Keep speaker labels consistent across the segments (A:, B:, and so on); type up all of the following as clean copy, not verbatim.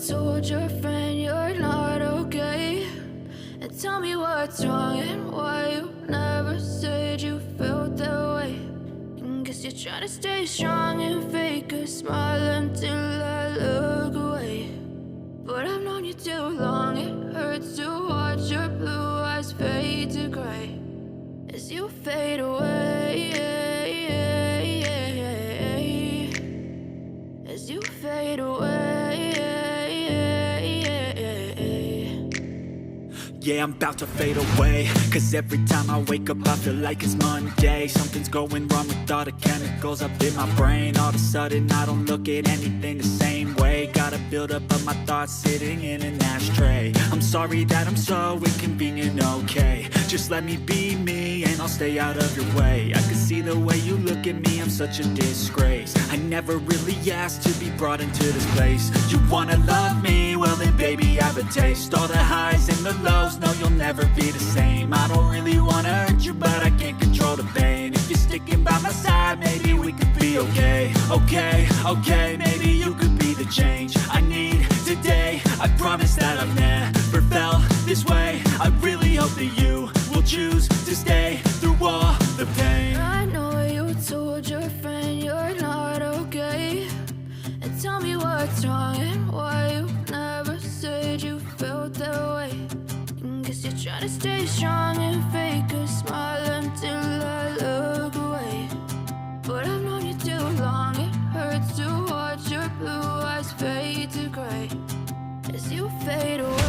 A: told your friend you're not okay? And tell me what's wrong and why you never said you felt that way. And guess you're trying to stay strong and fake a smile until I look away. But I've known you too long, it hurts to watch your blue eyes fade to gray as you fade away, as you fade away.
B: Yeah, I'm about to fade away, cause every time I wake up I feel like it's Monday. Something's going wrong with all the chemicals up in my brain. All of a sudden I don't look at anything the same way. Got a buildup of my thoughts sitting in an ashtray. I'm sorry that I'm so inconvenient, okay? Just let me be me and I'll stay out of your way. I can see the way you look at me, I'm such a disgrace. I never really asked to be brought into this place. You wanna love me? Well then baby I have a taste. All the highs and the lows, no you'll never be the same. I don't really wanna hurt you but I can't control the pain. If you're sticking by my side maybe we could be okay. Okay, maybe you could be the change I need today. I promise that I've never felt this way. I really hope that you will choose to stay through all the pain.
A: I know you told your friend you're not okay. And tell me what's wrong and why you never said you felt that way. And guess you're trying to stay strong and fake a smile until I look away. But I've known you too long, it hurts to watch your blue eyes fade to gray as you fade away,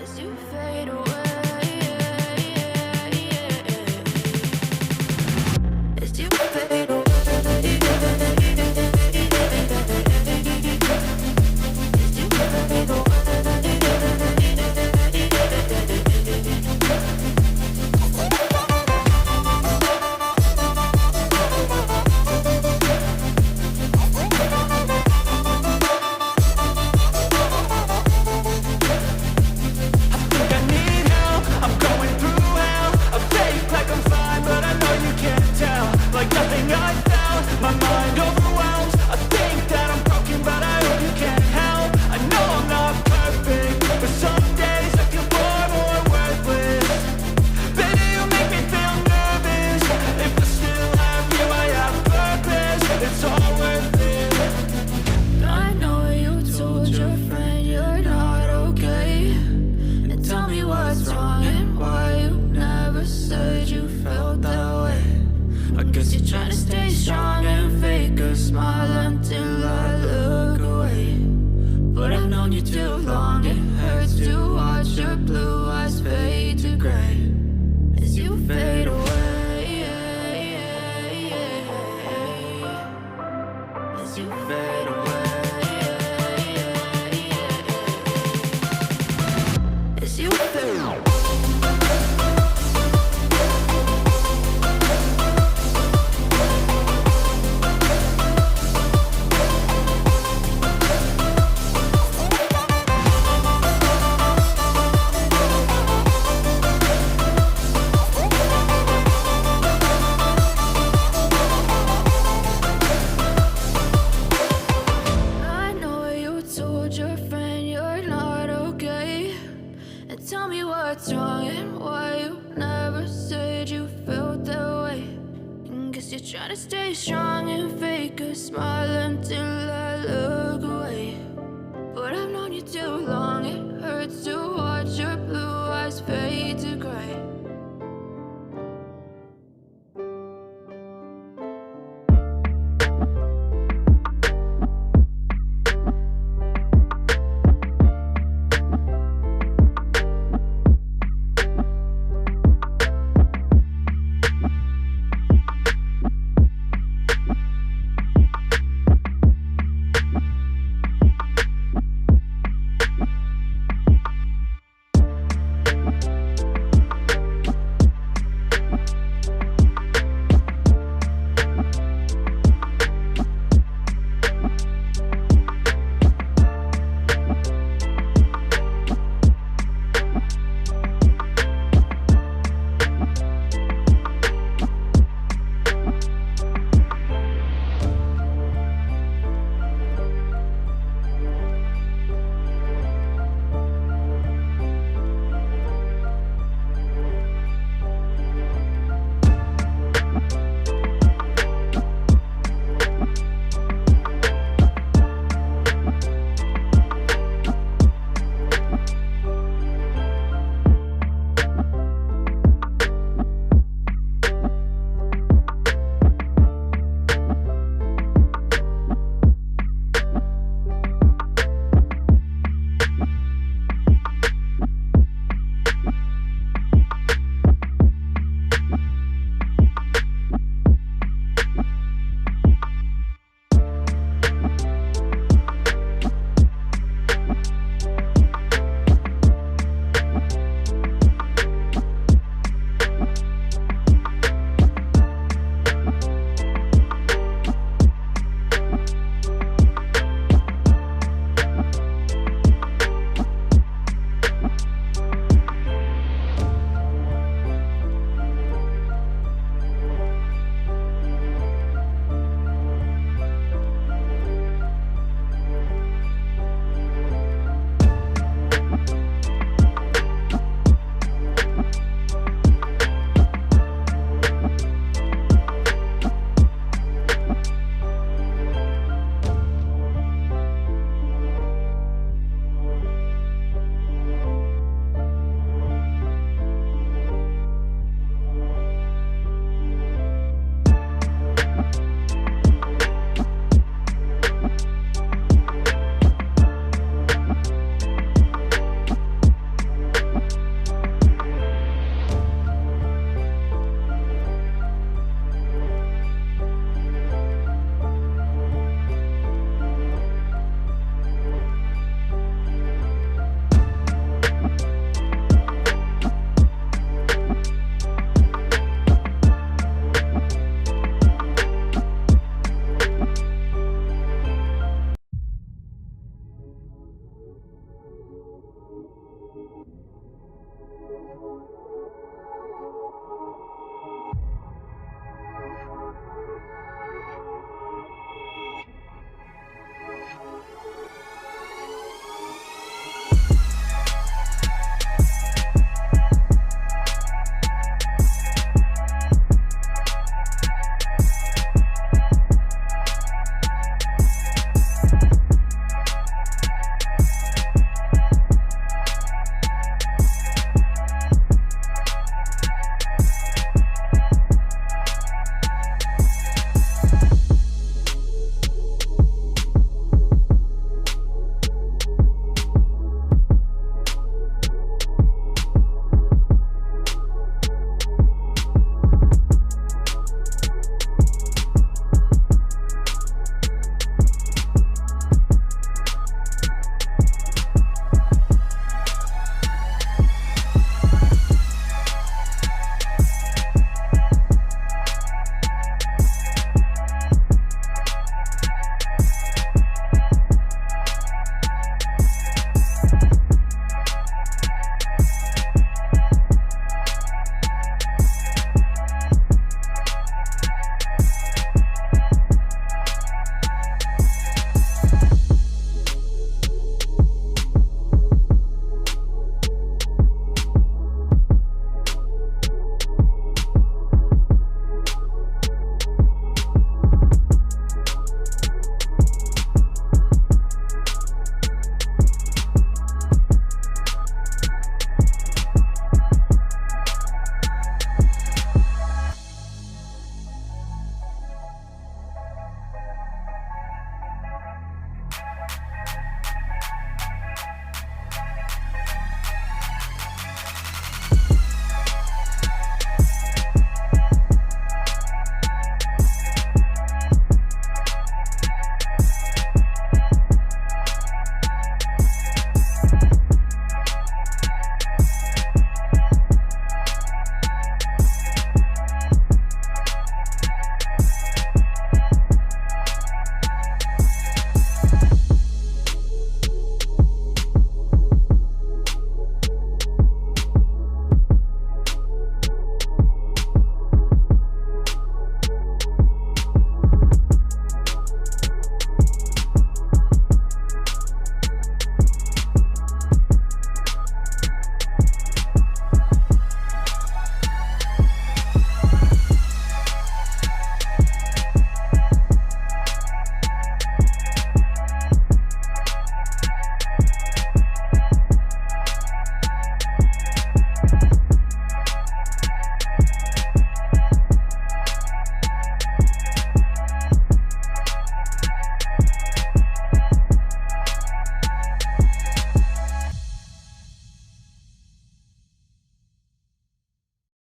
A: as you fade away, as you fade away. Too long, it hurts to watch your blue eyes fade to gray